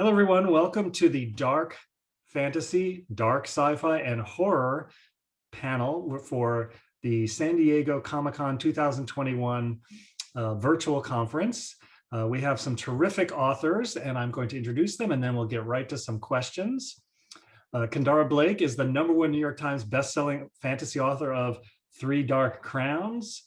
Hello, everyone. Welcome to the dark fantasy, dark sci-fi, and horror panel for the San Diego Comic-Con 2021 virtual conference. We have some terrific authors, and I'm going to introduce them, and then we'll get right to some questions. Kendare Blake is the #1 New York Times bestselling fantasy author of Three Dark Crowns,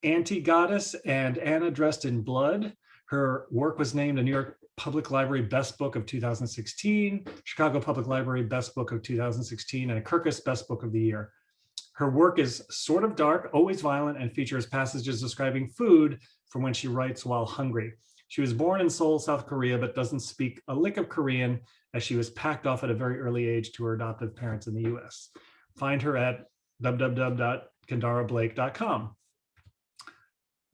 Anti-Goddess, and Anna Dressed in Blood. Her work was named a New York Public Library Best Book of 2016, Chicago Public Library Best Book of 2016, and a Kirkus Best Book of the Year. Her work is sort of dark, always violent, and features passages describing food from when she writes while hungry. She was born in Seoul, South Korea, but doesn't speak a lick of Korean, as she was packed off at a very early age to her adoptive parents in the US. Find her at www.kendareblake.com.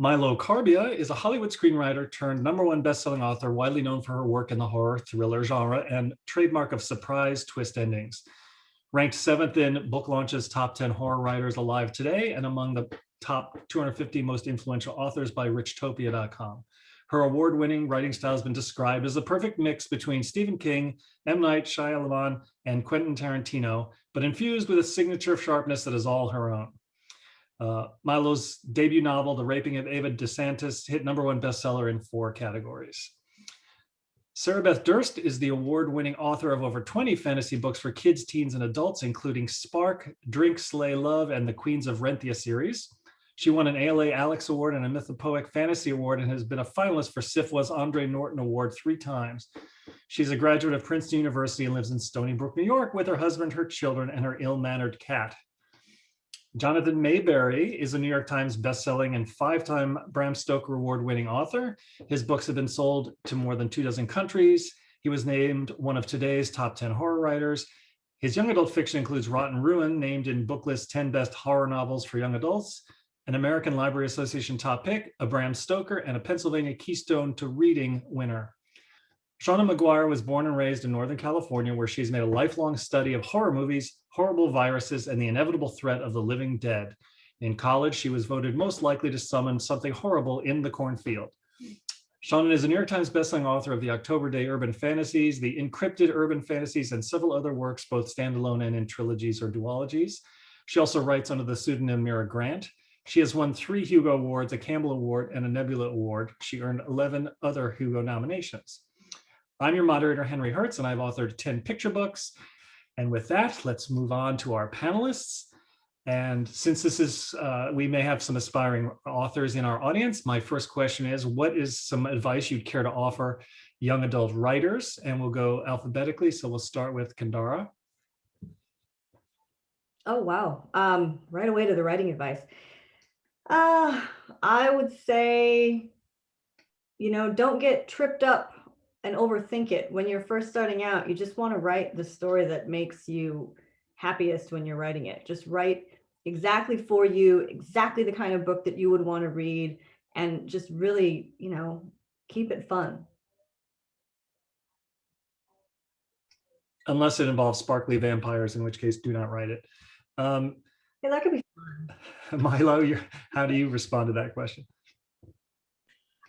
Mylo Carbia is a Hollywood screenwriter turned #1 bestselling author, widely known for her work in the horror thriller genre and trademark of surprise twist endings. Ranked 7th in Book Launch's top 10 horror writers alive today and among the top 250 most influential authors by Richtopia.com. Her award-winning writing style has been described as the perfect mix between Stephen King, M. Night Shyamalan, and Quentin Tarantino, but infused with a signature sharpness that is all her own. Mylo's debut novel, The Raping of Ava DeSantis, hit #1 bestseller in 4 categories. Sara Beth Durst is the award-winning author of over 20 fantasy books for kids, teens, and adults, including Spark, Drink, Slay, Love, and the Queens of Renthia series. She won an ALA Alex Award and a Mythopoeic Fantasy Award and has been a finalist for SIFWA's Andre Norton Award 3 times. She's a graduate of Princeton University and lives in Stony Brook, New York, with her husband, her children, and her ill-mannered cat. Jonathan Maberry is a New York Times bestselling and 5-time Bram Stoker Award-winning author. His books have been sold to more than 24 countries. He was named one of today's top 10 horror writers. His young adult fiction includes Rotten Ruin, named in Booklist's 10 best horror novels for young adults, an American Library Association top pick, a Bram Stoker, and a Pennsylvania Keystone to Reading winner. Seanan McGuire was born and raised in Northern California, where she's made a lifelong study of horror movies, horrible viruses, and the inevitable threat of the living dead. In college, she was voted most likely to summon something horrible in the cornfield. Seanan is a New York Times bestselling author of the October Daye Urban Fantasies, the Encrypted Urban Fantasies, and several other works, both standalone and in trilogies or duologies. She also writes under the pseudonym Mira Grant. She has won 3 Hugo Awards, a Campbell Award, and a Nebula Award. She earned 11 other Hugo nominations. I'm your moderator, Henry Herz, and I've authored 10 picture books. And with that, let's move on to our panelists. And since this is, we may have some aspiring authors in our audience, my first question is, what is some advice you'd care to offer young adult writers? And we'll go alphabetically. So we'll start with Kendare. Oh, wow. Right away to the writing advice. I would say, don't get tripped up and overthink it. When you're first starting out, you just want to write the story that makes you happiest when you're writing it. Just write exactly for you, exactly the kind of book that you would want to read, and just really, keep it fun. Unless it involves sparkly vampires, in which case do not write it. Yeah, that could be fun. Mylo, how do you respond to that question?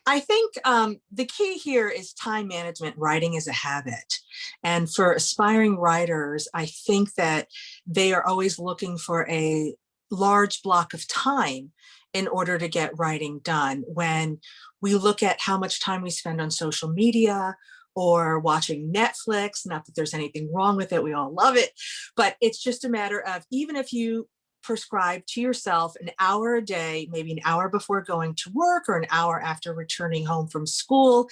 I think the key here is time management. Writing is a habit. And for aspiring writers, I think that they are always looking for a large block of time in order to get writing done. When we look at how much time we spend on social media or watching Netflix, not that there's anything wrong with it, we all love it, but it's just a matter of, even if you prescribe to yourself an hour a day, maybe an hour before going to work or an hour after returning home from school,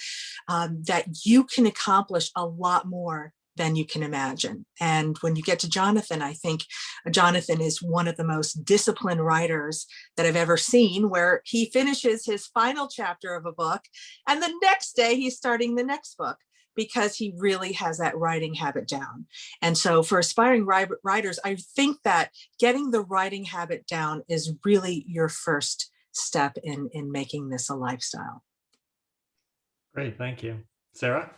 that you can accomplish a lot more than you can imagine. And when you get to Jonathan, I think Jonathan is one of the most disciplined writers that I've ever seen, where he finishes his final chapter of a book and the next day he's starting the next book, because he really has that writing habit down. And so for aspiring writers, I think that getting the writing habit down is really your first step in making this a lifestyle. Great, thank you. Sara?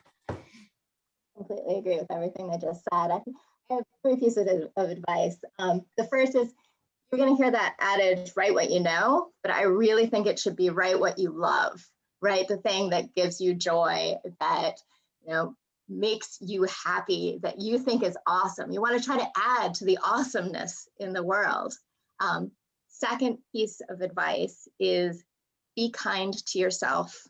Completely agree with everything I just said. I have 3 pieces of advice. The first is, you're going to hear that adage, write what you know, but I really think it should be write what you love, right? The thing that gives you joy, that makes you happy, that you think is awesome. You want to try to add to the awesomeness in the world. Second piece of advice is be kind to yourself.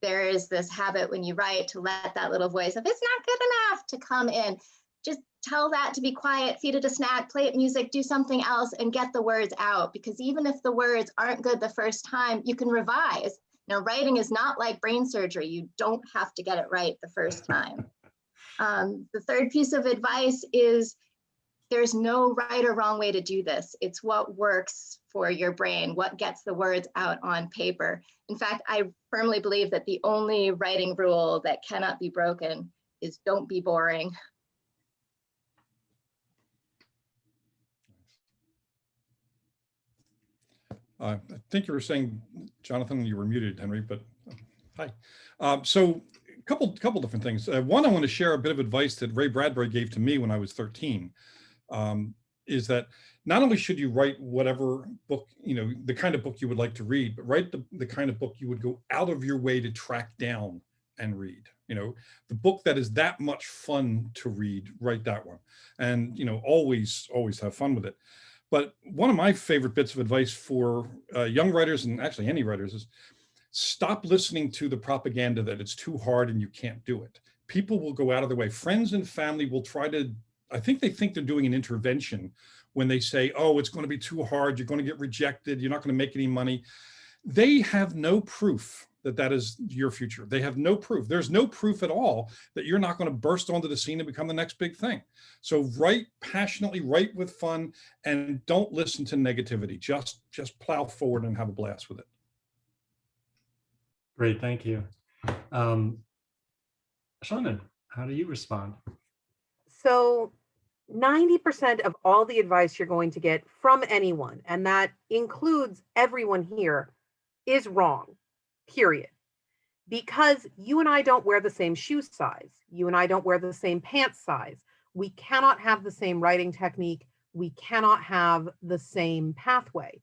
There is this habit when you write to let that little voice of it's not good enough to come in. Just tell that to be quiet, feed it a snack, play it music, do something else, and get the words out. Because even if the words aren't good the first time, you can revise. Now, writing is not like brain surgery. You don't have to get it right the first time. The third piece of advice is there's no right or wrong way to do this. It's what works for your brain, what gets the words out on paper. In fact, I firmly believe that the only writing rule that cannot be broken is don't be boring. I think you were saying, Jonathan, you were muted, Henry, but hi. So a couple different things. One, I want to share a bit of advice that Ray Bradbury gave to me when I was 13, is that not only should you write whatever book, the kind of book you would like to read, but write the kind of book you would go out of your way to track down and read. The book that is that much fun to read, write that one. And, always have fun with it. But one of my favorite bits of advice for young writers, and actually any writers, is stop listening to the propaganda that it's too hard and you can't do it. People will go out of their way. Friends and family will try to, I think they think they're doing an intervention when they say, oh, it's going to be too hard, you're going to get rejected, you're not going to make any money. They have no proof that that is your future. They have no proof. There's no proof at all that you're not going to burst onto the scene and become the next big thing. So write passionately, write with fun, and don't listen to negativity. Just plow forward and have a blast with it. Great, thank you. Seanan, how do you respond? So 90% of all the advice you're going to get from anyone, and that includes everyone here, is wrong, period. Because you and I don't wear the same shoe size. You and I don't wear the same pants size. We cannot have the same writing technique. We cannot have the same pathway.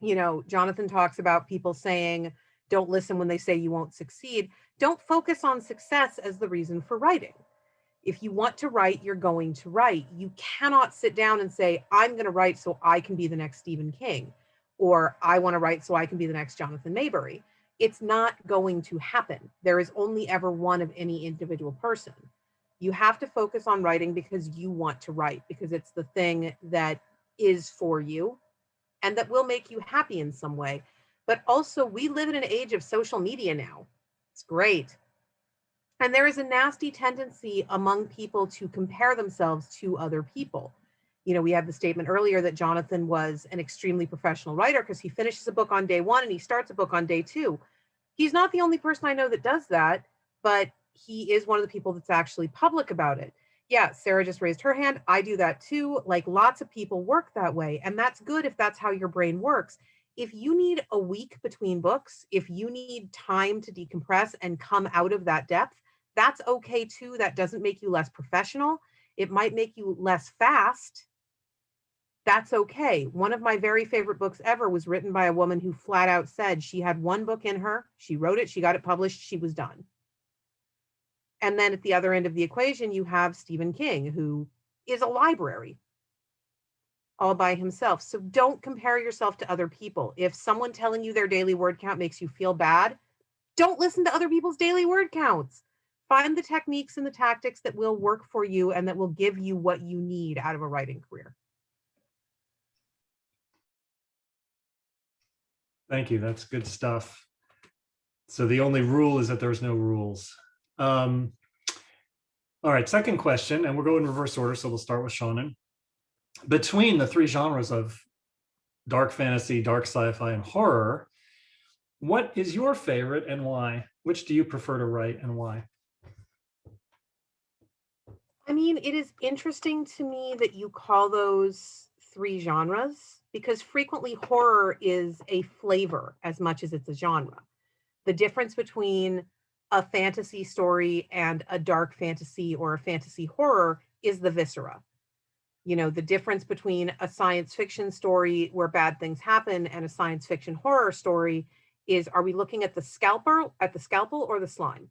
Jonathan talks about people saying, don't listen when they say you won't succeed. Don't focus on success as the reason for writing. If you want to write, you're going to write. You cannot sit down and say, I'm going to write so I can be the next Stephen King, or I want to write so I can be the next Jonathan Maberry. It's not going to happen. There is only ever one of any individual person. You have to focus on writing because you want to write, because it's the thing that is for you and that will make you happy in some way. But also, we live in an age of social media now. It's great. And there is a nasty tendency among people to compare themselves to other people. We had the statement earlier that Jonathan was an extremely professional writer because he finishes a book on day one and he starts a book on day two. He's not the only person I know that does that, but he is one of the people that's actually public about it. Yeah, Sarah just raised her hand. I do that too. Like, lots of people work that way. And that's good if that's how your brain works. If you need a week between books, if you need time to decompress and come out of that depth, that's okay too. That doesn't make you less professional. It might make you less fast. That's okay. One of my very favorite books ever was written by a woman who flat out said she had one book in her. She wrote it, she got it published, she was done. And then at the other end of the equation, you have Stephen King, who is a library all by himself. So don't compare yourself to other people. If someone telling you their daily word count makes you feel bad, don't listen to other people's daily word counts. Find the techniques and the tactics that will work for you and that will give you what you need out of a writing career. Thank you, that's good stuff. So the only rule is that there's no rules. All right, second question, and we'll go in reverse order, so we'll start with Seanan. Between the three genres of dark fantasy, dark sci-fi, and horror, what is your favorite and why? Which do you prefer to write and why? I mean, it is interesting to me that you call those three genres, because frequently horror is a flavor as much as it's a genre. The difference between a fantasy story and a dark fantasy or a fantasy horror is the viscera. The difference between a science fiction story where bad things happen and a science fiction horror story is, are we looking at the scalpel or the slime?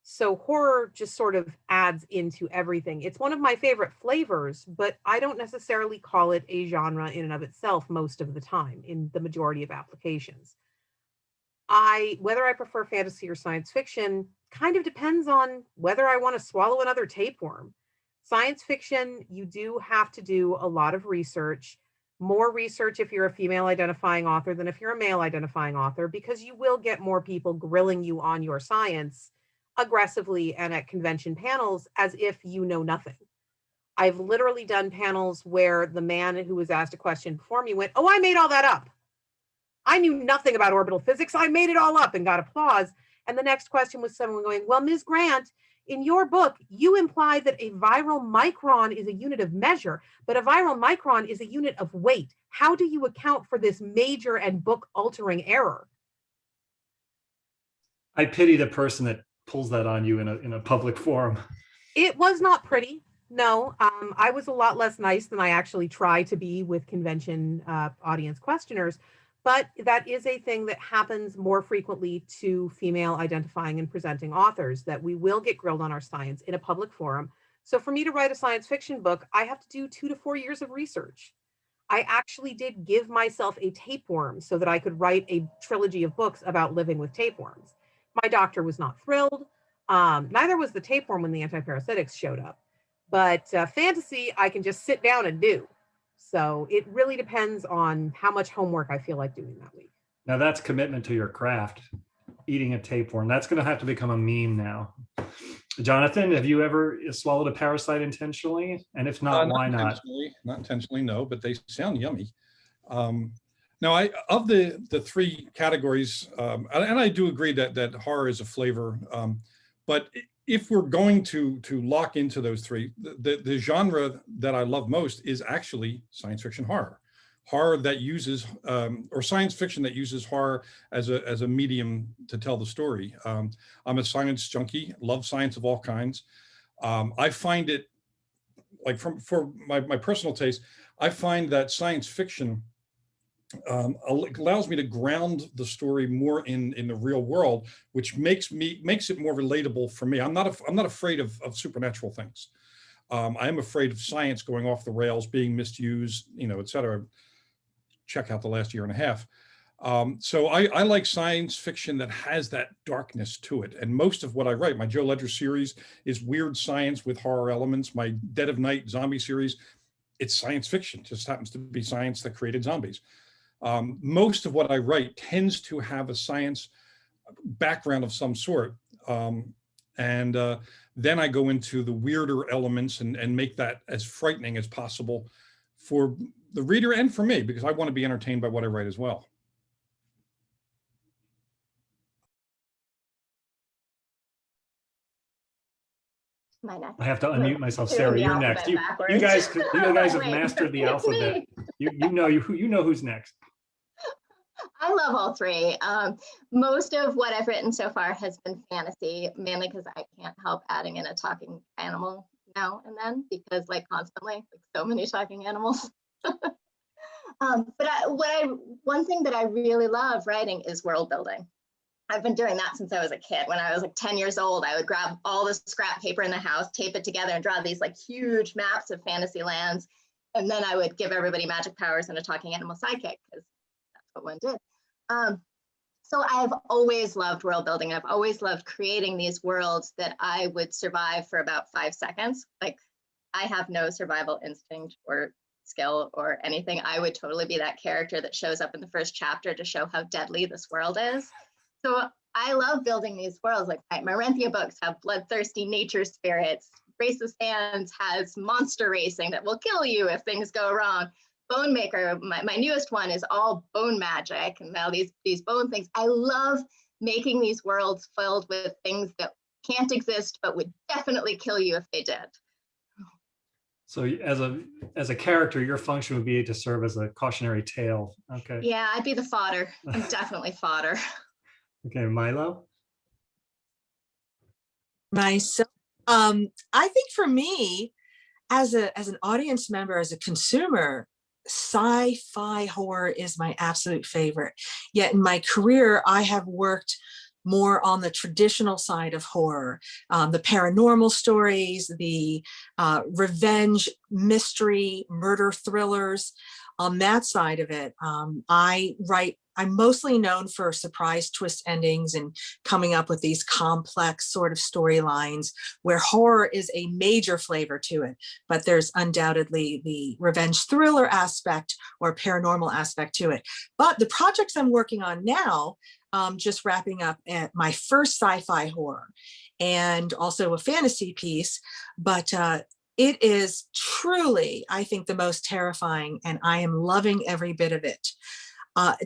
So horror just sort of adds into everything. It's one of my favorite flavors, but I don't necessarily call it a genre in and of itself most of the time in the majority of applications. Whether I prefer fantasy or science fiction kind of depends on whether I want to swallow another tapeworm. Science fiction, you do have to do a lot of research, more research if you're a female identifying author than if you're a male identifying author, because you will get more people grilling you on your science aggressively and at convention panels as if you know nothing. I've literally done panels where the man who was asked a question before me went, "Oh, I made all that up. I knew nothing about orbital physics. I made it all up," and got applause. And the next question was someone going, "Well, Ms. Grant, in your book, you imply that a viral micron is a unit of measure, but a viral micron is a unit of weight. How do you account for this major and book altering error?" I pity the person that pulls that on you in a public forum. It was not pretty. No, I was a lot less nice than I actually try to be with convention audience questioners. But that is a thing that happens more frequently to female identifying and presenting authors, that we will get grilled on our science in a public forum. So for me to write a science fiction book, I have to do 2 to 4 years of research. I actually did give myself a tapeworm so that I could write a trilogy of books about living with tapeworms. My doctor was not thrilled. Neither was the tapeworm when the antiparasitics showed up. But fantasy, I can just sit down and do. So it really depends on how much homework I feel like doing that week. Now that's commitment to your craft. Eating a tapeworm. That's going to have to become a meme now. Jonathan, have you ever swallowed a parasite intentionally? And if not, why not? Not intentionally, no, but they sound yummy. Now, of the 3 categories, and I do agree that horror is a flavor, but if we're going to lock into those 3, the genre that I love most is actually science fiction horror. Horror that uses, or science fiction that uses horror as a medium to tell the story. I'm a science junkie, love science of all kinds. I find it, like for my personal taste, I find that science fiction allows me to ground the story more in the real world, which makes it more relatable for me. I'm not afraid of supernatural things. I am afraid of science going off the rails, being misused, et cetera. Check out the last year and a half. So I like science fiction that has that darkness to it. And most of what I write, my Joe Ledger series is weird science with horror elements. My Dead of Night zombie series, it's science fiction, just happens to be science that created zombies. Most of what I write tends to have a science background of some sort. And then I go into the weirder elements and make that as frightening as possible for the reader and for me, because I want to be entertained by what I write as well. I have to unmute myself. Sarah, you're next. You guys have mastered the alphabet. You know who's next. I love all 3. Most of what I've written so far has been fantasy, mainly because I can't help adding in a talking animal now and then, because constantly, so many talking animals. But one thing that I really love writing is world building. I've been doing that since I was a kid. When I was 10 years old, I would grab all the scrap paper in the house, tape it together, and draw these huge maps of fantasy lands. And then I would give everybody magic powers and a talking animal sidekick, because that's what one did. So I've always loved world building. I've always loved creating these worlds that I would survive for about 5 seconds. I have no survival instinct or skill or anything. I would totally be that character that shows up in the first chapter to show how deadly this world is. So I love building these worlds. My Renthia books have bloodthirsty nature spirits. Race of Sands has monster racing that will kill you if things go wrong. Bone Maker, my newest one, is all bone magic, and now these bone things. I love making these worlds filled with things that can't exist but would definitely kill you if they did. So as a character, your function would be to serve as a cautionary tale. Okay. Yeah, I'd be the fodder. I'm definitely fodder. Okay, Mylo? Myself, I think for me, as an audience member, as a consumer, sci-fi horror is my absolute favorite. Yet in my career, I have worked more on the traditional side of horror, the paranormal stories, the revenge, mystery, murder thrillers. On that side of it, I'm mostly known for surprise twist endings and coming up with these complex sort of storylines where horror is a major flavor to it, but there's undoubtedly the revenge thriller aspect or paranormal aspect to it. But the projects I'm working on now, just wrapping up at my first sci-fi horror and also a fantasy piece, but it is truly, I think, the most terrifying, and I am loving every bit of it.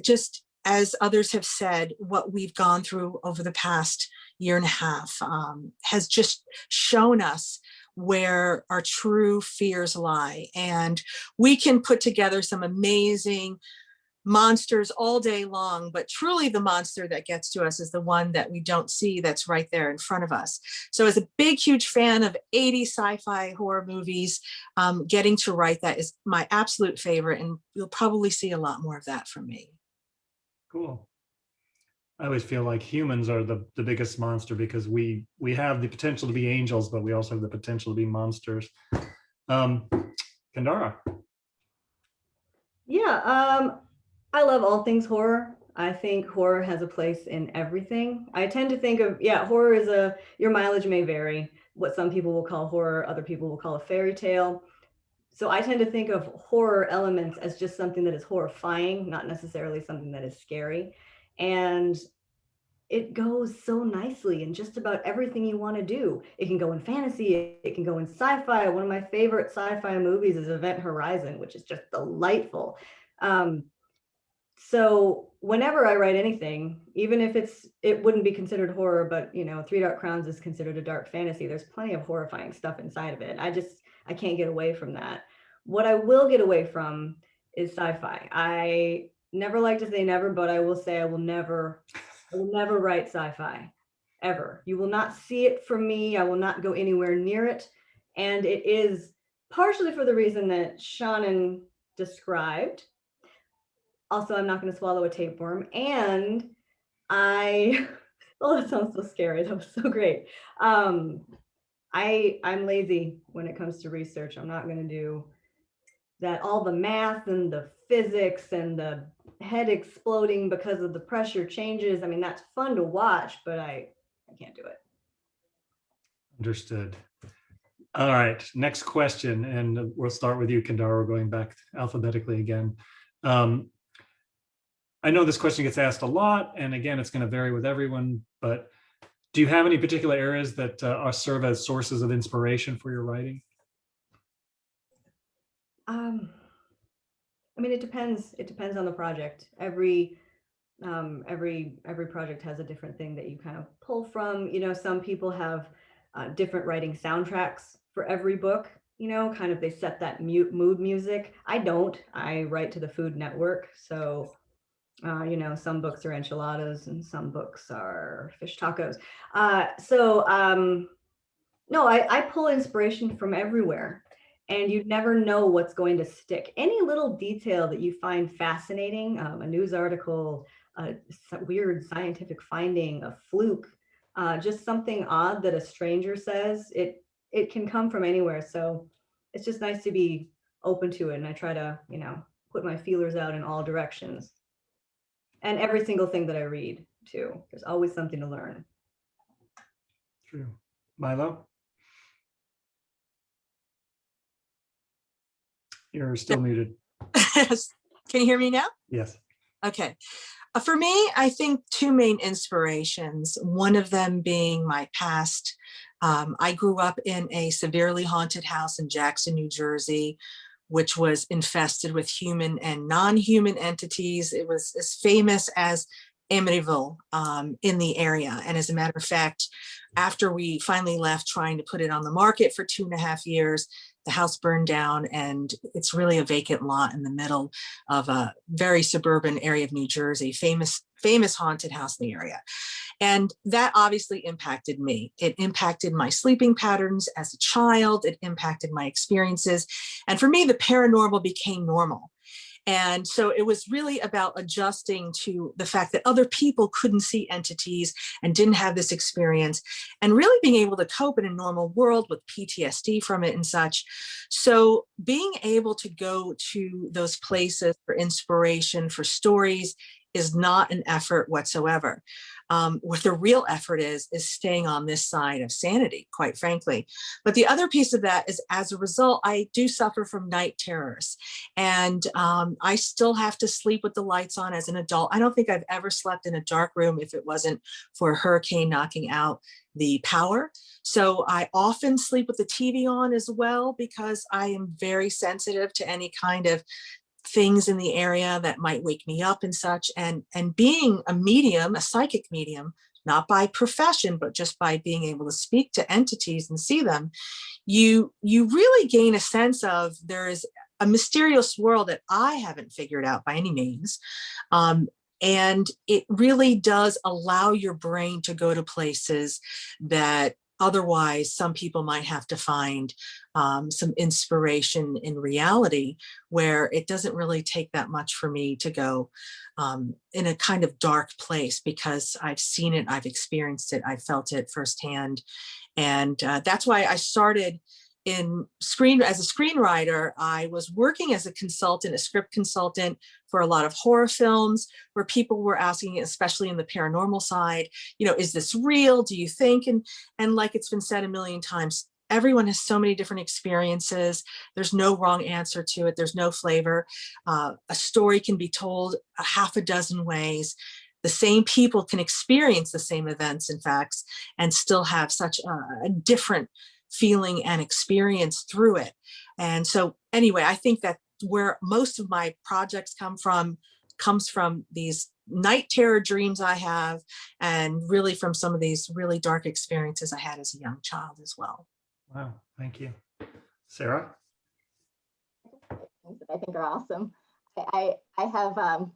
Just as others have said, what we've gone through over the past year and a half has just shown us where our true fears lie. And we can put together some amazing monsters all day long, but truly the monster that gets to us is the one that we don't see, that's right there in front of us. So as a big, huge fan of 80s sci-fi horror movies, getting to write that is my absolute favorite, and you'll probably see a lot more of that from me. Cool. I always feel like humans are the biggest monster because we have the potential to be angels, but we also have the potential to be monsters. Kendare. Yeah, I love all things horror. I think horror has a place in everything. I tend to think of, horror is your mileage may vary. What some people will call horror, other people will call a fairy tale. So I tend to think of horror elements as just something that is horrifying, not necessarily something that is scary. And it goes so nicely in just about everything you want to do. It can go in fantasy, it can go in sci-fi. One of my favorite sci-fi movies is Event Horizon, which is just delightful. So whenever I write anything, even if it wouldn't be considered horror, but Three Dark Crowns is considered a dark fantasy, there's plenty of horrifying stuff inside of it. I can't get away from that. What I will get away from is sci-fi. I never like to say never, but I will say I will never write sci-fi, ever. You will not see it from me. I will not go anywhere near it. And it is partially for the reason that Seanan described. Also, I'm not going to swallow a tapeworm. And oh, that sounds so scary. That was so great. I'm lazy when it comes to research. I'm not going to do that, all the math and the physics and the head exploding because of the pressure changes. I mean, that's fun to watch, but I can't do it. Understood. All right, next question, and we'll start with you, Kendare, going back alphabetically again. I know this question gets asked a lot, and again, it's going to vary with everyone, but do you have any particular areas that serve as sources of inspiration for your writing? I mean, it depends. It depends on the project. Every project has a different thing that you kind of pull from. Some people have different writing soundtracks for every book. Kind of they set that mood music. I don't. I write to the Food Network, so some books are enchiladas and some books are fish tacos. No, I pull inspiration from everywhere. And you never know what's going to stick. Any little detail that you find fascinating, a news article, a weird scientific finding, a fluke, just something odd that a stranger says, it can come from anywhere. So it's just nice to be open to it. And I try to, put my feelers out in all directions. And every single thing that I read too, there's always something to learn. True. Mylo? You're still muted. Can you hear me now? Yes. Okay. For me, I think two main inspirations, one of them being my past. I grew up in a severely haunted house in Jackson, New Jersey, which was infested with human and non-human entities. It was as famous as Amityville in the area. And as a matter of fact, after we finally left trying to put it on the market for 2.5 years, the house burned down, and it's really a vacant lot in the middle of a very suburban area of New Jersey, famous haunted house in the area. And that obviously impacted me. It impacted my sleeping patterns as a child. It impacted my experiences. And for me, the paranormal became normal. And so it was really about adjusting to the fact that other people couldn't see entities and didn't have this experience, and really being able to cope in a normal world with PTSD from it and such. So being able to go to those places for inspiration, for stories, is not an effort whatsoever. What the real effort is staying on this side of sanity, quite frankly. But the other piece of that is, as a result, I do suffer from night terrors. And I still have to sleep with the lights on as an adult. I don't think I've ever slept in a dark room if it wasn't for a hurricane knocking out the power. So I often sleep with the TV on as well, because I am very sensitive to any kind of things in the area that might wake me up and such. And being a medium, a psychic medium, not by profession, but just by being able to speak to entities and see them, you really gain a sense of there is a mysterious world that I haven't figured out by any means. And it really does allow your brain to go to places that otherwise some people might have to find some inspiration in reality, where it doesn't really take that much for me to go in a kind of dark place, because I've seen it, I've experienced it, I've felt it firsthand. And that's why I started as a screenwriter. I was working as a consultant, a script consultant for a lot of horror films, where people were asking, especially in the paranormal side, is this real? Do you think? And like it's been said a million times, everyone has so many different experiences. There's no wrong answer to it. There's no flavor. A story can be told a half a dozen ways. The same people can experience the same events and facts and still have such a different feeling and experience through it. And so anyway, I think that where most of my projects comes from these night terror dreams I have, and really from some of these really dark experiences I had as a young child as well. Wow, thank you. Sarah? Things that I think are awesome. I have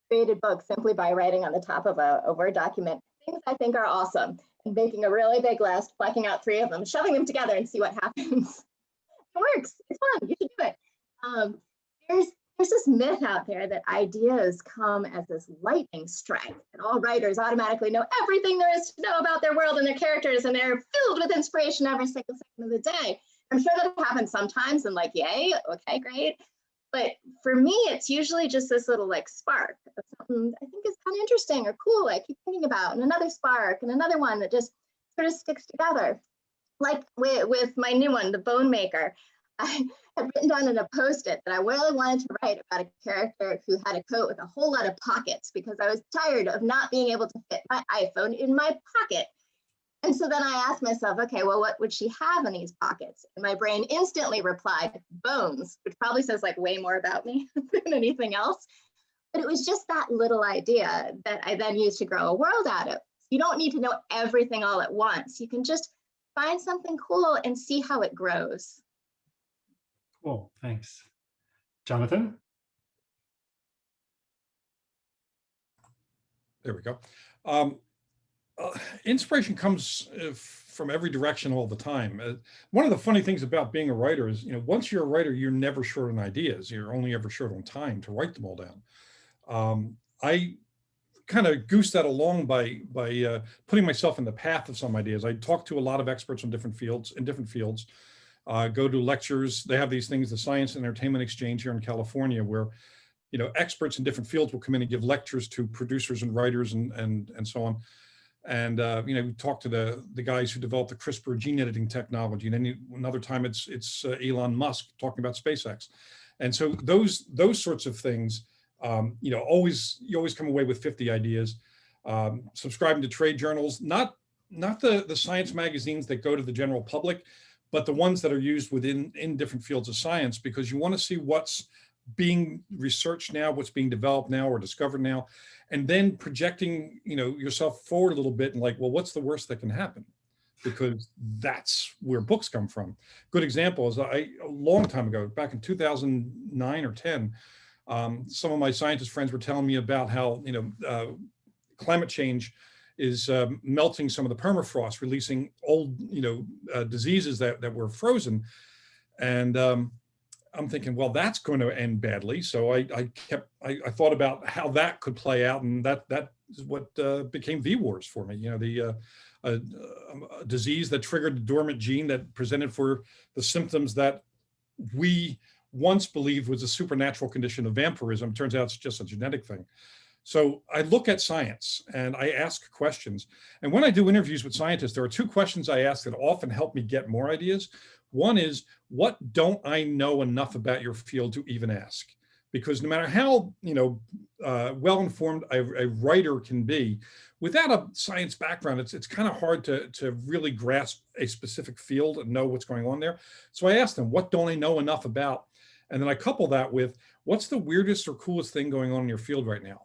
created books simply by writing on the top of a Word document things I think are awesome, and making a really big list, plucking out 3 of them, shoving them together and see what happens. It works. It's fun. You should do it. There's this myth out there that ideas come as this lightning strike, and all writers automatically know everything there is to know about their world and their characters, and they're filled with inspiration every single second of the day. I'm sure that happens sometimes, and like, yay, okay, great. But for me, it's usually just this little like spark of something I think is kind of interesting or cool, I keep thinking about, and another spark, and another one that just sort of sticks together. Like with my new one, The Bone Maker, I had written down in a Post-it that I really wanted to write about a character who had a coat with a whole lot of pockets, because I was tired of not being able to fit my iPhone in my pocket. And so then I asked myself, okay, well, what would she have in these pockets? And my brain instantly replied, bones, which probably says like way more about me than anything else. But it was just that little idea that I then used to grow a world out of. You don't need to know everything all at once. You can just find something cool and see how it grows. Cool, thanks. Jonathan? There we go. Inspiration comes from every direction all the time. One of the funny things about being a writer is, once you're a writer, you're never short on ideas. You're only ever short on time to write them all down. I kind of goose that along by putting myself in the path of some ideas. I talk to a lot of experts in different fields, go to lectures. They have these things, the Science and Entertainment Exchange here in California, where experts in different fields will come in and give lectures to producers and writers and so on. And we talk to the guys who developed the CRISPR gene editing technology, and then another time it's Elon Musk talking about SpaceX. And so those sorts of things, you always come away with 50 ideas. Subscribing to trade journals, not the science magazines that go to the general public, but the ones that are used in different fields of science, because you want to see what's being researched now, what's being developed now or discovered now, and then projecting yourself forward a little bit and like, well, what's the worst that can happen? Because that's where books come from. Good example is a long time ago, back in 2009 or 10, some of my scientist friends were telling me about how climate change is melting some of the permafrost, releasing old diseases that were frozen. And I'm thinking, well, that's going to end badly. So I thought about how that could play out, and that is what became V-Wars for me. You know, a disease that triggered a dormant gene that presented for the symptoms that we once believed was a supernatural condition of vampirism. Turns out it's just a genetic thing. So I look at science and I ask questions. And when I do interviews with scientists, there are two questions I ask that often help me get more ideas. One is, what don't I know enough about your field to even ask? Because no matter how well-informed a writer can be, without a science background, it's kind of hard to really grasp a specific field and know what's going on there. So I ask them, what don't I know enough about? And then I couple that with, what's the weirdest or coolest thing going on in your field right now?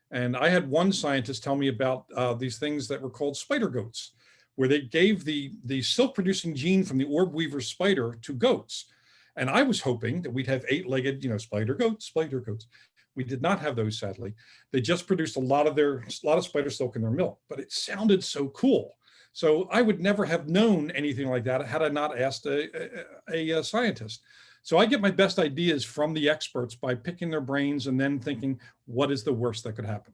And I had one scientist tell me about these things that were called spider goats, where they gave the silk-producing gene from the orb weaver spider to goats. And I was hoping that we'd have 8-legged, spider goats. We did not have those, sadly. They just produced a lot of spider silk in their milk, but it sounded so cool. So I would never have known anything like that had I not asked a scientist. So I get my best ideas from the experts by picking their brains and then thinking, what is the worst that could happen?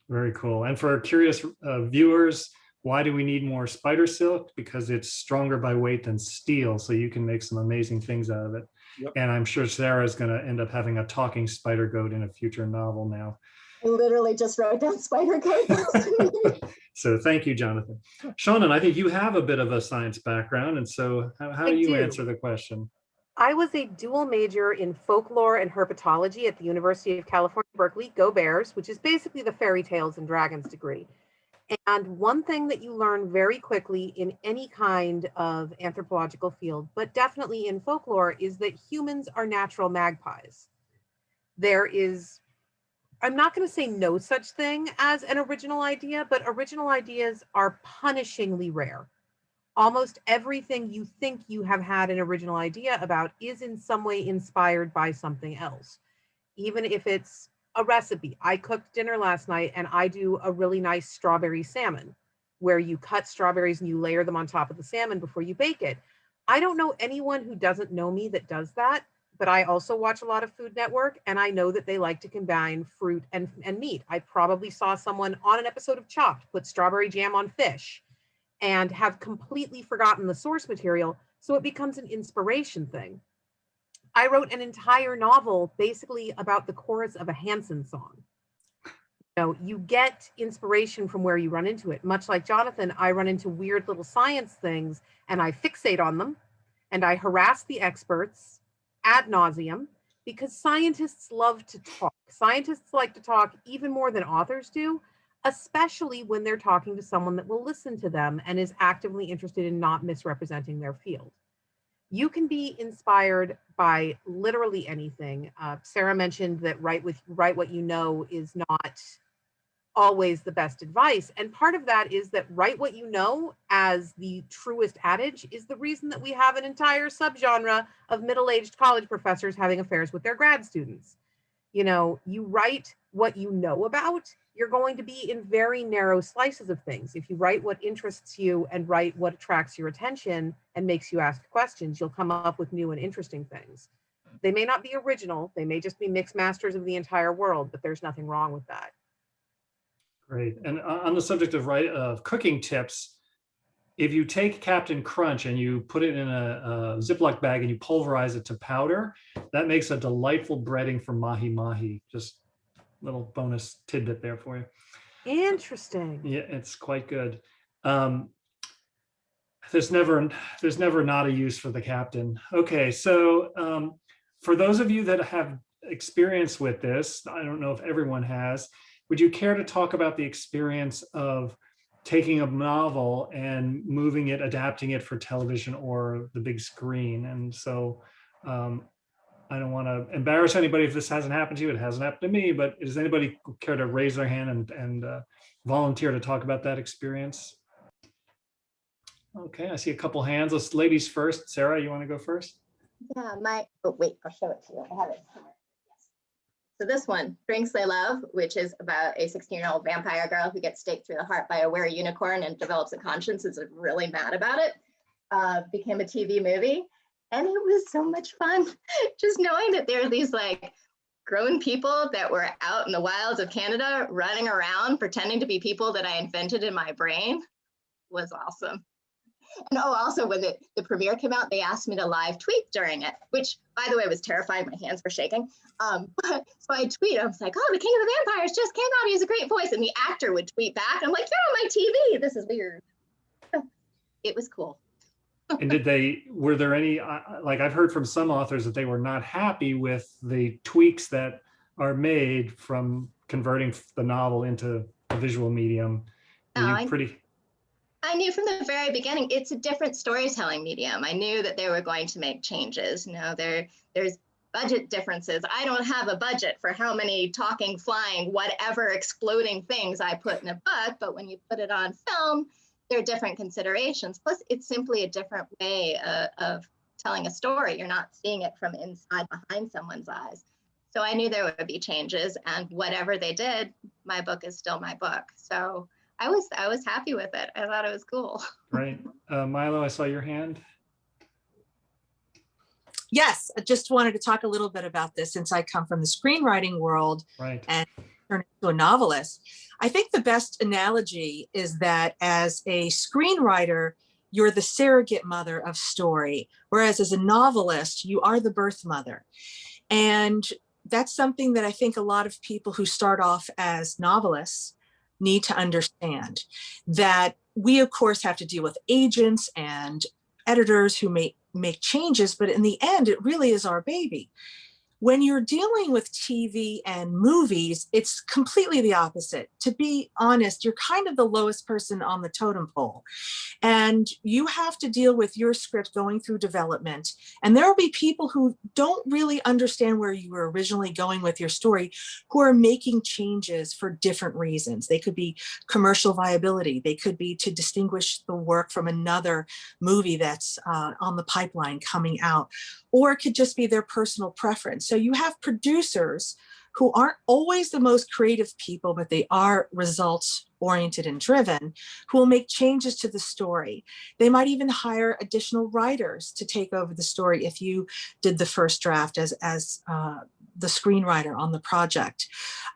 Very cool. And for curious viewers, why do we need more spider silk? Because it's stronger by weight than steel, so you can make some amazing things out of it. Yep. And I'm sure Sarah is going to end up having a talking spider goat in a future novel now. I literally just wrote down spider goat. So thank you, Jonathan. Seanan, I think you have a bit of a science background, and so how do you answer the question? I was a dual major in folklore and herpetology at the University of California, Berkeley, go Bears, which is basically the fairy tales and dragons degree. And one thing that you learn very quickly in any kind of anthropological field, but definitely in folklore, is that humans are natural magpies. There is, I'm not going to say no such thing as an original idea, but original ideas are punishingly rare. Almost everything you think you have had an original idea about is in some way inspired by something else. Even if it's a recipe. I cooked dinner last night and I do a really nice strawberry salmon where you cut strawberries and you layer them on top of the salmon before you bake it. I don't know anyone who doesn't know me that does that, but I also watch a lot of Food Network and I know that they like to combine fruit and meat. I probably saw someone on an episode of Chopped put strawberry jam on fish and have completely forgotten the source material, so it becomes an inspiration thing. I wrote an entire novel basically about the chorus of a Hanson song. You get inspiration from where you run into it. Much like Jonathan, I run into weird little science things and I fixate on them and I harass the experts ad nauseum because scientists love to talk. Scientists like to talk even more than authors do, especially when they're talking to someone that will listen to them and is actively interested in not misrepresenting their field. You can be inspired by literally anything. Sarah mentioned that write what you know is not always the best advice. And part of that is that write what you know as the truest adage is the reason that we have an entire subgenre of middle-aged college professors having affairs with their grad students. You write what you know about, you're going to be in very narrow slices of things. If you write what interests you and write what attracts your attention and makes you ask questions, you'll come up with new and interesting things. They may not be original, they may just be mixed masters of the entire world, but there's nothing wrong with that. Great. And on the subject of cooking tips, if you take Captain Crunch and you put it in a Ziploc bag and you pulverize it to powder, that makes a delightful breading for mahi-mahi. Just little bonus tidbit there for you. Interesting. Yeah, it's quite good. There's never not a use for the captain. Okay, so for those of you that have experience with this, I don't know if everyone has, would you care to talk about the experience of taking a novel and moving it, adapting it for television or the big screen? And so I don't want to embarrass anybody if this hasn't happened to you. It hasn't happened to me, but does anybody care to raise their hand and volunteer to talk about that experience? Okay, I see a couple hands. Let's ladies first. Sarah, you want to go first? Yeah, oh wait, I'll show it to you. I have it. Yes. So this one, Drinks They Love, which is about a 16-year-old vampire girl who gets staked through the heart by a were unicorn and develops a conscience, is really mad about it, became a TV movie. And it was so much fun. Just knowing that there are these like grown people that were out in the wilds of Canada running around pretending to be people that I invented in my brain was awesome. And oh, also when the premiere came out, they asked me to live tweet during it, which by the way was terrifying. My hands were shaking. But so I tweet, I was like, oh, the King of the Vampires just came out. He has a great voice. And the actor would tweet back. I'm like, you're on my TV. This is weird. It was cool. And were there any, like I've heard from some authors that they were not happy with the tweaks that are made from converting the novel into a visual medium? I knew from the very beginning, it's a different storytelling medium. I knew that they were going to make changes. You know, there's budget differences. I don't have a budget for how many talking, flying, whatever exploding things I put in a book, but when you put it on film, there are different considerations. Plus, it's simply a different way of telling a story. You're not seeing it from inside behind someone's eyes. So I knew there would be changes, and whatever they did, my book is still my book. So I was happy with it. I thought it was cool. Right. Mylo, I saw your hand. Yes, I just wanted to talk a little bit about this since I come from the screenwriting world, right, and turn into a novelist. I think the best analogy is that as a screenwriter, you're the surrogate mother of story, whereas as a novelist, you are the birth mother. And that's something that I think a lot of people who start off as novelists need to understand, that we of course have to deal with agents and editors who make changes, but in the end, it really is our baby. When you're dealing with TV and movies, it's completely the opposite. To be honest, you're kind of the lowest person on the totem pole. And you have to deal with your script going through development. And there will be people who don't really understand where you were originally going with your story, who are making changes for different reasons. They could be commercial viability. They could be to distinguish the work from another movie that's on the pipeline coming out. Or it could just be their personal preference. So you have producers who aren't always the most creative people, but they are results oriented and driven, who will make changes to the story. They might even hire additional writers to take over the story if you did the first draft as the screenwriter on the project.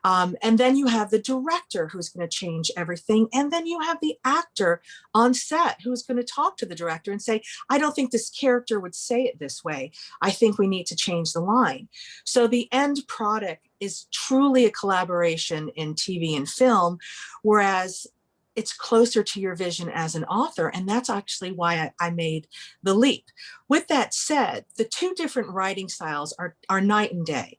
And then you have the director who's going to change everything. And then you have the actor on set who's going to talk to the director and say, I don't think this character would say it this way. I think we need to change the line. So the end product is truly a collaboration in TV and film, whereas it's closer to your vision as an author. And that's actually why I made the leap. With that said, the two different writing styles are night and day.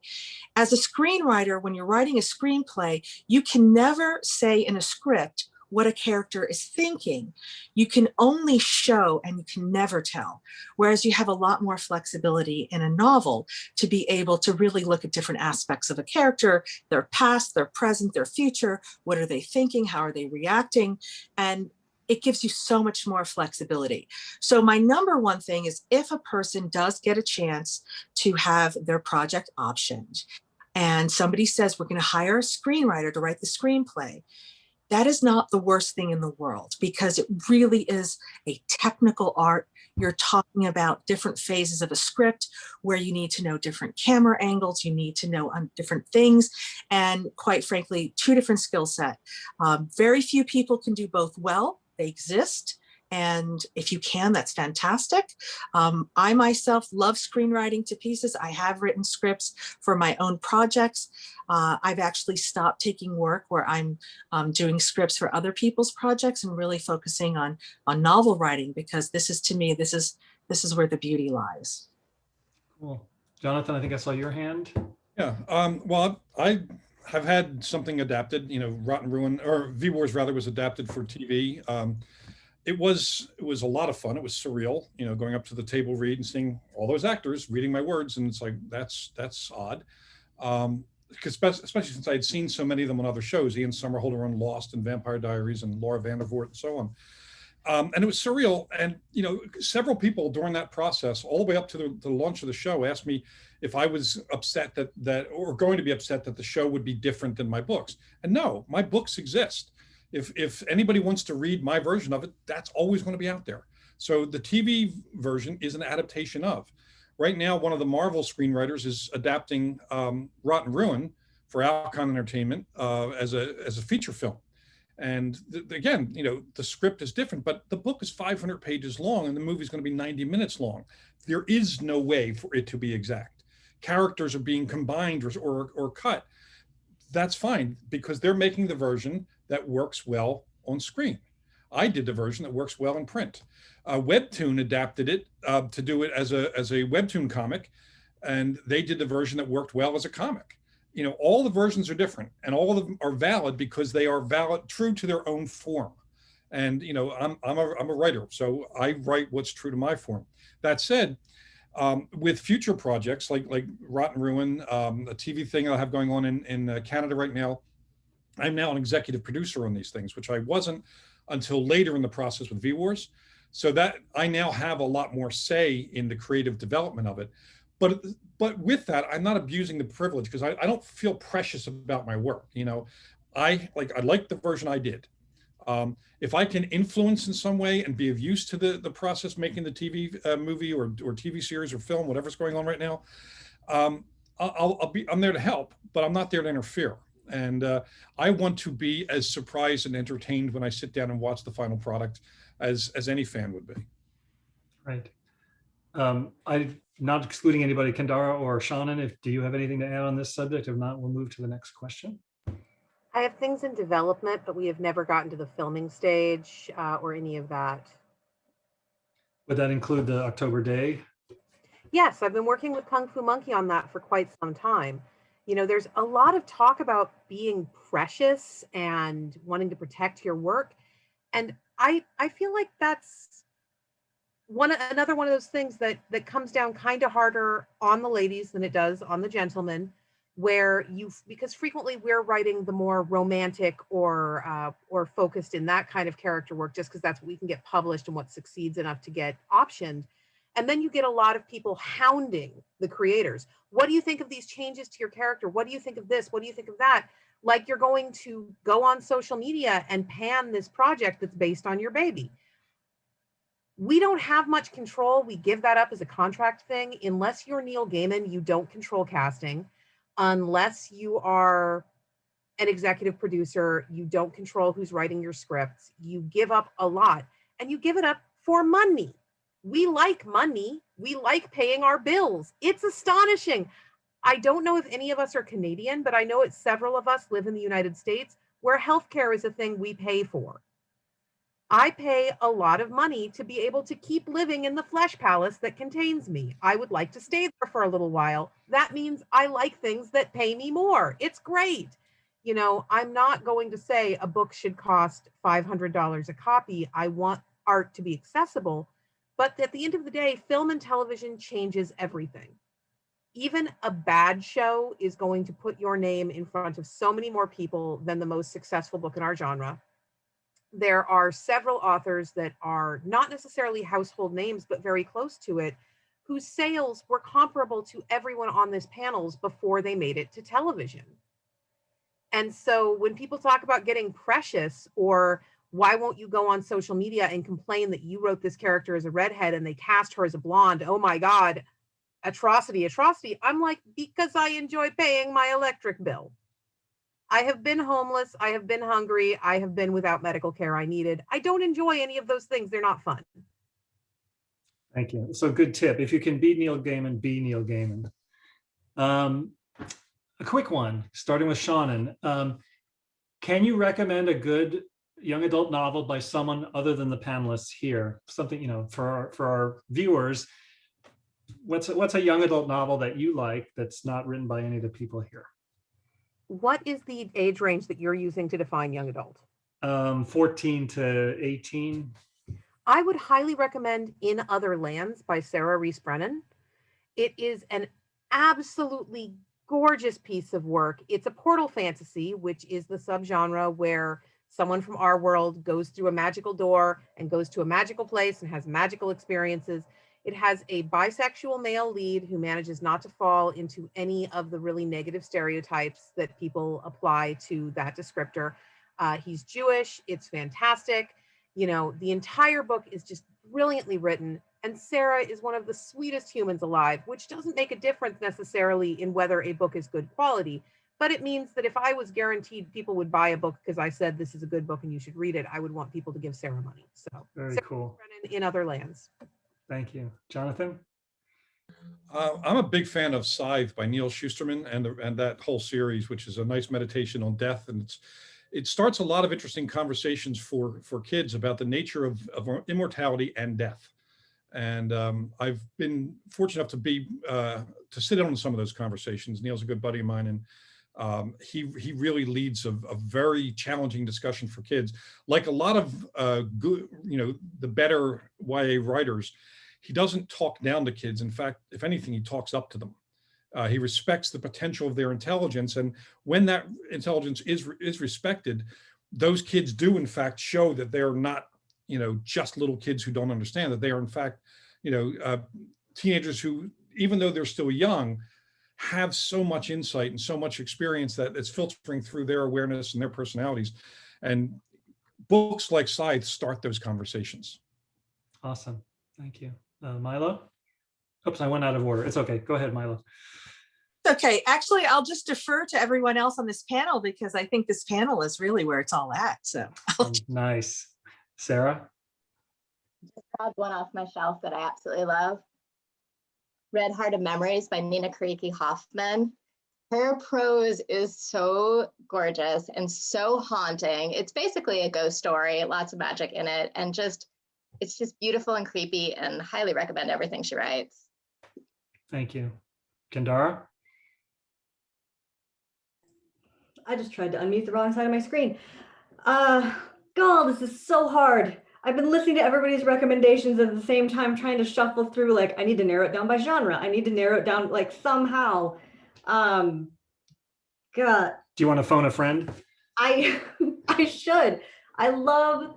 As a screenwriter, when you're writing a screenplay, you can never say in a script what a character is thinking. You can only show and you can never tell. Whereas you have a lot more flexibility in a novel to be able to really look at different aspects of a character, their past, their present, their future. What are they thinking? How are they reacting? And it gives you so much more flexibility. So my number one thing is, if a person does get a chance to have their project optioned and somebody says, we're going to hire a screenwriter to write the screenplay, that is not the worst thing in the world, because it really is a technical art. You're talking about different phases of a script where you need to know different camera angles, you need to know different things, and quite frankly, two different skill set. Very few people can do both well. They exist. And if you can, that's fantastic. I myself love screenwriting to pieces. I have written scripts for my own projects. I've actually stopped taking work where I'm doing scripts for other people's projects and really focusing on novel writing, because this is, to me, this is where the beauty lies. Cool. Jonathan, I think I saw your hand. Yeah, well, I have had something adapted, Rotten Ruin, or V-Wars rather, was adapted for TV. It was a lot of fun. It was surreal, going up to the table read and seeing all those actors reading my words. And it's like, that's odd. Because especially since I had seen so many of them on other shows, Ian Somerhalder on Lost and Vampire Diaries and Laura Vandervoort and so on. And it was surreal. And, several people during that process, all the way up to the launch of the show, asked me if I was upset that or going to be upset that the show would be different than my books. And no, my books exist. If anybody wants to read my version of it, that's always going to be out there. So the TV version is an adaptation of. Right now, one of the Marvel screenwriters is adapting Rotten Ruin for Alcon Entertainment as a feature film. And again, you know, the script is different, but the book is 500 pages long and the movie is going to be 90 minutes long. There is no way for it to be exact. Characters are being combined or cut. That's fine because they're making the version that works well on screen. I did the version that works well in print. Webtoon adapted it to do it as a Webtoon comic, and they did the version that worked well as a comic. You know, all the versions are different and all of them are valid because they are valid, true to their own form. And, you know, I'm a writer, so I write what's true to my form. That said, with future projects like Rotten Ruin, a TV thing I have going on in Canada right now, I'm now an executive producer on these things, which I wasn't until later in the process with V-Wars. So that I now have a lot more say in the creative development of it. But with that, I'm not abusing the privilege because I don't feel precious about my work. You know, I like the version I did. If I can influence in some way and be of use to the process making the TV movie or TV series or film, whatever's going on right now, I'm there to help, but I'm not there to interfere. And I want to be as surprised and entertained when I sit down and watch the final product as any fan would be. Right. I'm not excluding anybody, Kendare or Seanan, do you have anything to add on this subject? If not, we'll move to the next question. I have things in development, but we have never gotten to the filming stage or any of that. Would that include the October Daye? Yes, I've been working with Kung Fu Monkey on that for quite some time. You know, there's a lot of talk about being precious and wanting to protect your work. And I feel like that's another one of those things that comes down kind of harder on the ladies than it does on the gentlemen, where because frequently we're writing the more romantic or focused in that kind of character work just because that's what we can get published and what succeeds enough to get optioned. And then you get a lot of people hounding the creators. What do you think of these changes to your character? What do you think of this? What do you think of that? Like you're going to go on social media and pan this project that's based on your baby. We don't have much control. We give that up as a contract thing. Unless you're Neil Gaiman, you don't control casting. Unless you are an executive producer, you don't control who's writing your scripts. You give up a lot, and you give it up for money. We like money. We like paying our bills. It's astonishing. I don't know if any of us are Canadian, but I know several of us live in the United States where healthcare is a thing we pay for. I pay a lot of money to be able to keep living in the flesh palace that contains me. I would like to stay there for a little while. That means I like things that pay me more. It's great. You know, I'm not going to say a book should cost $500 a copy. I want art to be accessible. But at the end of the day, film and television changes everything. Even a bad show is going to put your name in front of so many more people than the most successful book in our genre. There are several authors that are not necessarily household names, but very close to it, whose sales were comparable to everyone on this panel's before they made it to television. And so when people talk about getting precious, or why won't you go on social media and complain that you wrote this character as a redhead and they cast her as a blonde? Oh my God, atrocity, atrocity. I'm like, because I enjoy paying my electric bill. I have been homeless. I have been hungry. I have been without medical care I needed. I don't enjoy any of those things. They're not fun. Thank you. So good tip. If you can beat Neil Gaiman, be Neil Gaiman. A quick one, starting with Seanan. Can you recommend a good young adult novel by someone other than the panelists here? Something, you know, for our viewers, what's a young adult novel that you like that's not written by any of the people here? What is the age range that you're using to define young adult? 14 to 18. I would highly recommend In Other Lands by Sarah Rees Brennan. It is an absolutely gorgeous piece of work. It's a portal fantasy, which is the subgenre where someone from our world goes through a magical door and goes to a magical place and has magical experiences. It has a bisexual male lead who manages not to fall into any of the really negative stereotypes that people apply to that descriptor. He's Jewish. It's fantastic. You know, the entire book is just brilliantly written, and Sara is one of the sweetest humans alive, which doesn't make a difference necessarily in whether a book is good quality, but it means that if I was guaranteed people would buy a book because I said this is a good book and you should read it, I would want people to give Sara money. So Very Sara cool. Brennan in other lands. Thank you. Jonathan? I'm a big fan of Scythe by Neil Shusterman and that whole series, which is a nice meditation on death. And it starts a lot of interesting conversations for kids about the nature of immortality and death. And I've been fortunate enough to be to sit in on some of those conversations. Neil's a good buddy of mine, and he really leads a very challenging discussion for kids. Like a lot of good, the better YA writers, he doesn't talk down to kids. In fact, if anything, he talks up to them. He respects the potential of their intelligence, and when that intelligence is respected, those kids do in fact show that they're not, just little kids who don't understand, that they are in fact, teenagers who, even though they're still young, have so much insight and so much experience that it's filtering through their awareness and their personalities. And books like Scythe start those conversations. Awesome. Thank you. Mylo? Oops, I went out of order. It's okay. Go ahead, Mylo. Okay, actually, I'll just defer to everyone else on this panel because I think this panel is really where it's all at. So Nice. Sara? Just grabbed one off my shelf that I absolutely love. Red Heart of Memories by Nina Kariki Hoffman. Her prose is so gorgeous and so haunting. It's basically a ghost story, lots of magic in it, and it's just beautiful and creepy, and highly recommend everything she writes. Thank you. Kendare? I just tried to unmute the wrong side of my screen. God, this is so hard. I've been listening to everybody's recommendations at the same time, trying to shuffle through, like, I need to narrow it down by genre. I need to narrow it down, like, somehow. God. Do you want to phone a friend? I should. I love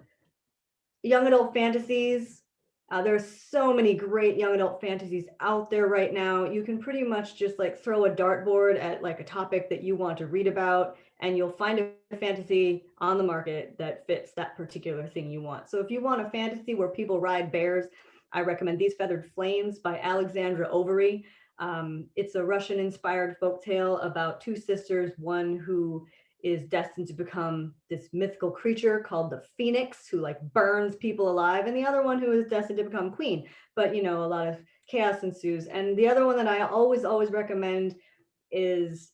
young adult fantasies. There's so many great young adult fantasies out there right now. You can pretty much just like throw a dartboard at like a topic that you want to read about, and you'll find a fantasy on the market that fits that particular thing you want. So if you want a fantasy where people ride bears, I recommend These Feathered Flames by Alexandra Overy. It's a Russian-inspired folktale about two sisters, one who is destined to become this mythical creature called the Phoenix, who like burns people alive, and the other one who is destined to become queen. But a lot of chaos ensues. And the other one that I always recommend is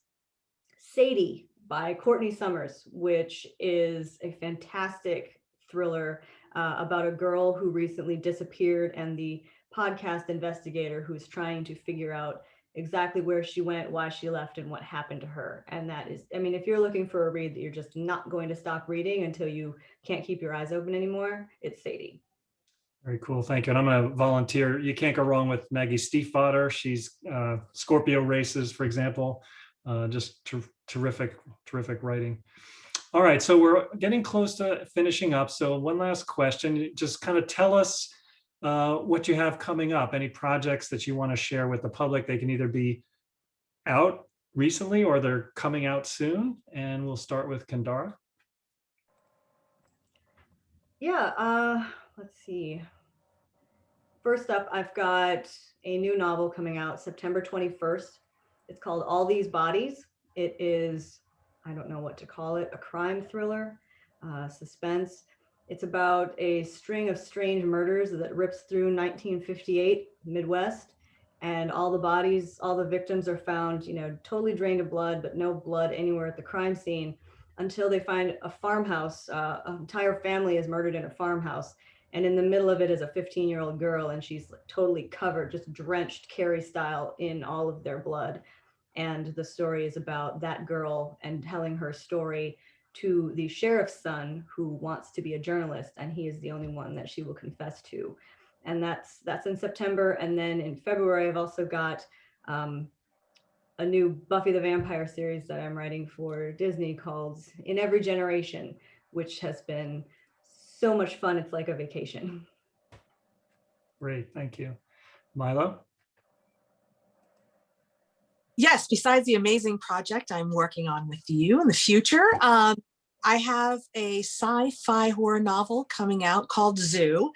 Sadie by Courtney Summers, which is a fantastic thriller about a girl who recently disappeared, and the podcast investigator who's trying to figure out exactly where she went, why she left, and what happened to her. And that is, if you're looking for a read that you're just not going to stop reading until you can't keep your eyes open anymore, it's Sadie. Very cool. Thank you. And I'm going to volunteer. You can't go wrong with Maggie Stiefvater. She's Scorpio Races, for example. Just terrific writing. All right. So we're getting close to finishing up. So one last question. Just kind of tell us what you have coming up, any projects that you want to share with the public. They can either be out recently or they're coming out soon. And we'll start with Kendare. Yeah, let's see. First up, I've got a new novel coming out September 21st. It's called All These Bodies. It is, I don't know what to call it, a crime thriller, suspense. It's about a string of strange murders that rips through 1958 Midwest, and all the bodies, all the victims are found, totally drained of blood, but no blood anywhere at the crime scene until they find a farmhouse. An entire family is murdered in a farmhouse, and in the middle of it is a 15-year-old girl, and she's like totally covered, just drenched Carrie style in all of their blood. And the story is about that girl and telling her story to the sheriff's son, who wants to be a journalist, and he is the only one that she will confess to. And that's in September. And then in February, I've also got a new Buffy the Vampire series that I'm writing for Disney called In Every Generation, which has been so much fun. It's like a vacation. Great, thank you. Mylo? Yes, besides the amazing project I'm working on with you in the future, I have a sci-fi horror novel coming out called Zoo,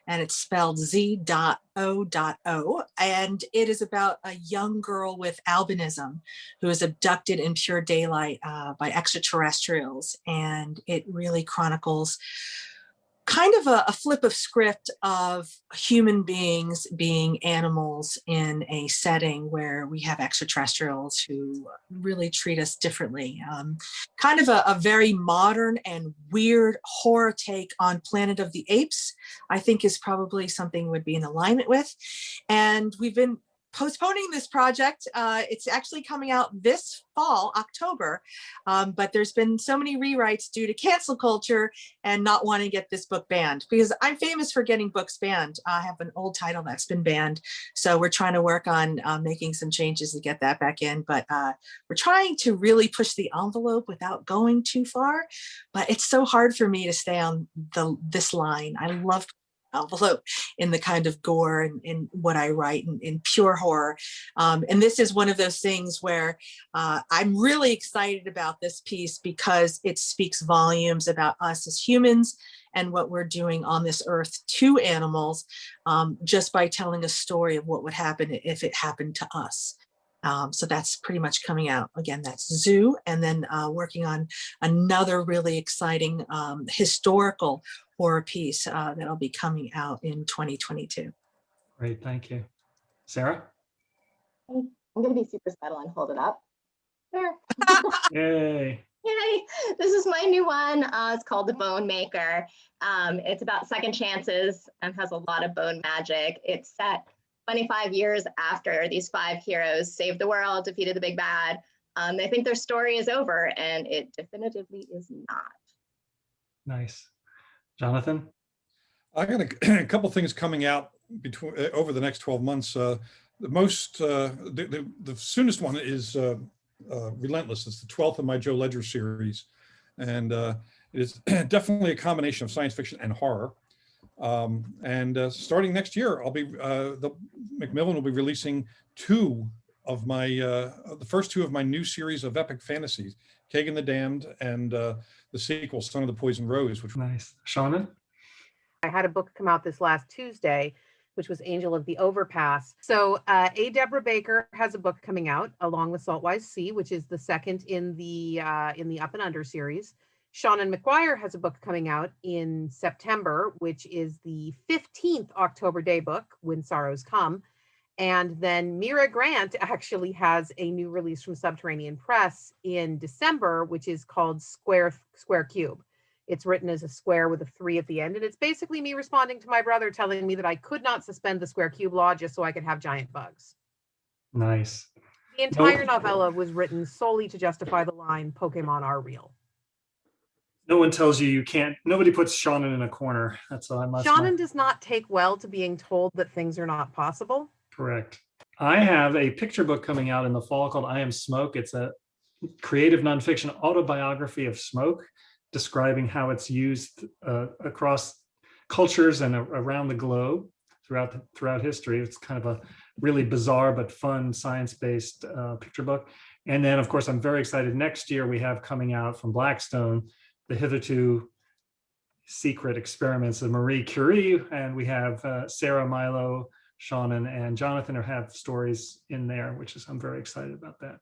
and it's spelled Z.O.O. And it is about a young girl with albinism who is abducted in pure daylight by extraterrestrials. And it really chronicles kind of a flip of script of human beings being animals in a setting where we have extraterrestrials who really treat us differently. Kind of a very modern and weird horror take on Planet of the Apes, I think is probably something would be in alignment with. And we've been postponing this project. It's actually coming out this fall, October, but there's been so many rewrites due to cancel culture and not wanting to get this book banned, because I'm famous for getting books banned. I have an old title that's been banned. So we're trying to work on making some changes to get that back in, but we're trying to really push the envelope without going too far. But it's so hard for me to stay on this line. I love envelope in the kind of gore and in what I write in pure horror. And this is one of those things where I'm really excited about this piece because it speaks volumes about us as humans and what we're doing on this earth to animals, just by telling a story of what would happen if it happened to us. So that's pretty much coming out. Again, that's Zoo, and then working on another really exciting historical horror piece that'll be coming out in 2022. Great, thank you. Sarah? I'm going to be super subtle and hold it up. There. Yay. Yay. This is my new one. It's called The Bone Maker. It's about second chances and has a lot of bone magic. It's set 25 years after these 5 heroes saved the world, defeated the big bad. They think their story is over, and it definitively is not. Nice. Jonathan? I got a couple things coming out over the next 12 months. The soonest one is Relentless. It's the 12th of my Joe Ledger series, and it is definitely a combination of science fiction and horror. Starting next year, Macmillan will be releasing the first 2 of my new series of epic fantasies, Kagan the Damned and the sequel, Son of the Poison Rose. Which Nice. Shauna? I had a book come out this last Tuesday, which was Angel of the Overpass. So A. Deborah Baker has a book coming out along with Saltwise Sea, which is the second in the Up and Under series. Seanan McGuire has a book coming out in September, which is the 15th October Day book, When Sorrows Come. And then Mira Grant actually has a new release from Subterranean Press in December, which is called Square Cube. It's written as a square with a 3 at the end. And it's basically me responding to my brother telling me that I could not suspend the square cube law just so I could have giant bugs. Nice. The entire novella was written solely to justify the line, Pokemon are real. No one tells you can't, nobody puts Seanan in a corner. That's what I'm Seanan does not take well to being told that things are not possible. Correct. I have a picture book coming out in the fall called I Am Smoke. It's a creative nonfiction autobiography of smoke, describing how it's used across cultures and around the globe throughout history. It's kind of a really bizarre but fun science-based picture book. And then, of course, I'm very excited. Next year, we have coming out from Blackstone, the Hitherto Secret Experiments of Marie Curie, and we have Sarah, Mylo, Seanan, and Jonathan have stories in there, I'm very excited about that.